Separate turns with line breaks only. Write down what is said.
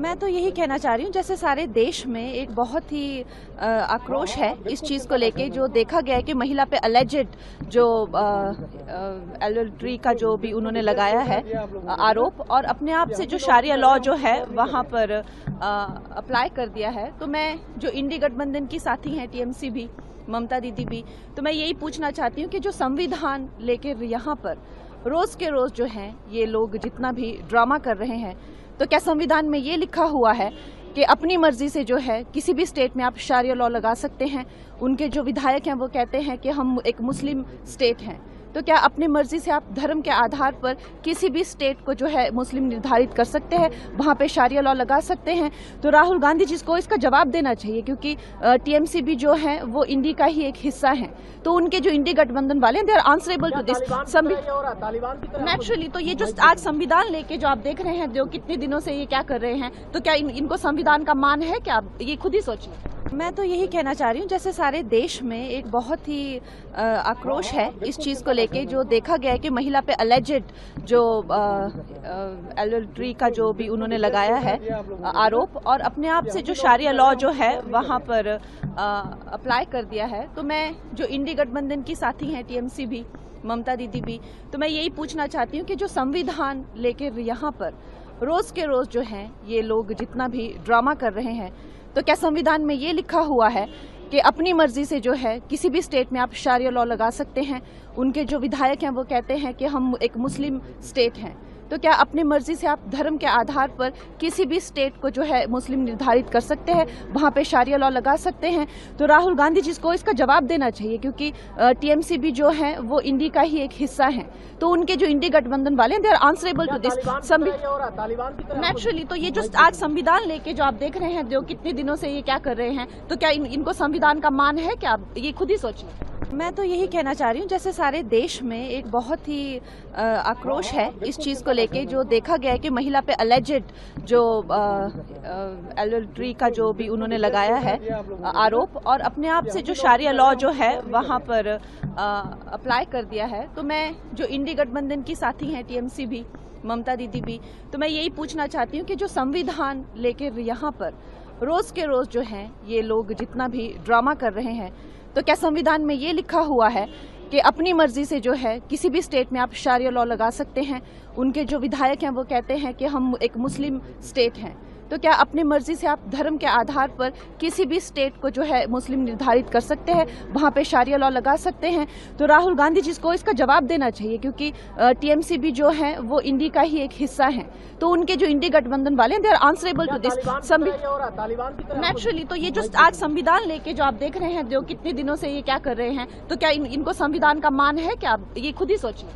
मैं तो यही कहना चाह रही हूँ, जैसे सारे देश में एक बहुत ही आक्रोश है इस चीज़ को लेके, जो देखा गया है कि महिला पे अलेजेड जो एडल्ट्री का जो भी उन्होंने लगाया है आरोप, और अपने आप से जो शारिया लॉ जो है वहाँ पर अप्लाई कर दिया है। तो मैं जो इंडी गठबंधन की साथी हैं, टीएमसी भी, ममता दीदी भी, तो मैं यही पूछना चाहती हूँ कि जो संविधान लेके यहाँ पर रोज़ के रोज़ जो हैं ये लोग जितना भी ड्रामा कर रहे हैं, तो क्या संविधान में ये लिखा हुआ है कि अपनी मर्जी से जो है किसी भी स्टेट में आप शारिया लॉ लगा सकते हैं? उनके जो विधायक हैं वो कहते हैं कि हम एक मुस्लिम स्टेट हैं, तो क्या अपनी मर्जी से आप धर्म के आधार पर किसी भी स्टेट को जो है मुस्लिम निर्धारित कर सकते हैं, वहाँ पे शारिया लॉ लगा सकते हैं? तो राहुल गांधी जी को इसका जवाब देना चाहिए, क्योंकि टीएमसी भी जो है वो इंडी का ही एक हिस्सा है। तो उनके जो इंडी गठबंधन वाले हैं, they are answerable to this naturally. तो ये जो आज संविधान लेके जो आप देख रहे हैं, जो कितने दिनों से ये क्या कर रहे हैं, तो क्या इनको संविधान का मान है क्या? ये खुद ही सोचिए। मैं तो यही कहना चाह रही हूँ, जैसे सारे देश में एक बहुत ही आक्रोश है इस चीज़ को लेके, जो देखा गया है कि महिला पे अलेजेड जो एडल्ट्री का जो भी उन्होंने लगाया है आरोप, और अपने आप से जो शारिया लॉ जो है वहाँ पर अप्लाई कर दिया है। तो मैं जो इंडी गठबंधन की साथी हैं, टीएमसी भी, ममता दीदी भी, तो मैं यही पूछना चाहती हूँ कि जो संविधान लेके यहाँ पर रोज़ के रोज़ जो हैं ये लोग जितना भी ड्रामा कर रहे हैं, तो क्या संविधान में ये लिखा हुआ है कि अपनी मर्जी से जो है किसी भी स्टेट में आप शारिया लॉ लगा सकते हैं? उनके जो विधायक हैं वो कहते हैं कि हम एक मुस्लिम स्टेट हैं, तो क्या अपनी मर्जी से आप धर्म के आधार पर किसी भी स्टेट को जो है मुस्लिम निर्धारित कर सकते हैं, वहाँ पे शारिया लॉ लगा सकते हैं? तो राहुल गांधी जी को इसका जवाब देना चाहिए, क्योंकि टीएमसी भी जो है वो इंडी का ही एक हिस्सा है। तो उनके जो इंडी गठबंधन वाले हैं, they are answerable to this naturally. तो ये जो आज संविधान लेके जो आप देख रहे हैं, जो कितने दिनों से ये क्या कर रहे हैं, तो क्या इनको संविधान का मान है क्या? ये खुद ही सोचिए। मैं तो यही कहना चाह रही हूँ, जैसे सारे देश में एक बहुत ही आक्रोश है इस चीज़ को लेके, जो देखा गया है कि महिला पे अलेजेड जो एडल्ट्री का जो भी उन्होंने लगाया है आरोप, और अपने आप से जो शारिया लॉ जो है वहाँ पर अप्लाई कर दिया है। तो मैं जो इंडी गठबंधन की साथी हैं, टीएमसी भी, ममता दीदी भी, तो मैं यही पूछना चाहती हूँ कि जो संविधान लेके यहाँ पर रोज़ के रोज़ जो हैं ये लोग जितना भी ड्रामा कर रहे हैं, तो क्या संविधान में ये लिखा हुआ है कि अपनी मर्जी से जो है किसी भी स्टेट में आप शारिया लॉ लगा सकते हैं? उनके जो विधायक हैं वो कहते हैं कि हम एक मुस्लिम स्टेट हैं, तो क्या अपनी मर्जी से आप धर्म के आधार पर किसी भी स्टेट को जो है मुस्लिम निर्धारित कर सकते हैं, वहाँ पे शारिया लॉ लगा सकते हैं? तो राहुल गांधी जी को इसका जवाब देना चाहिए, क्योंकि टीएमसी भी जो है वो इंडी का ही एक हिस्सा है। तो उनके जो इंडी गठबंधन वाले हैं, they are answerable to this naturally. तो ये जो आज संविधान लेके जो आप देख रहे हैं, जो कितने दिनों से ये क्या कर रहे हैं, तो क्या इनको संविधान का मान है क्या? ये खुद ही सोचिए।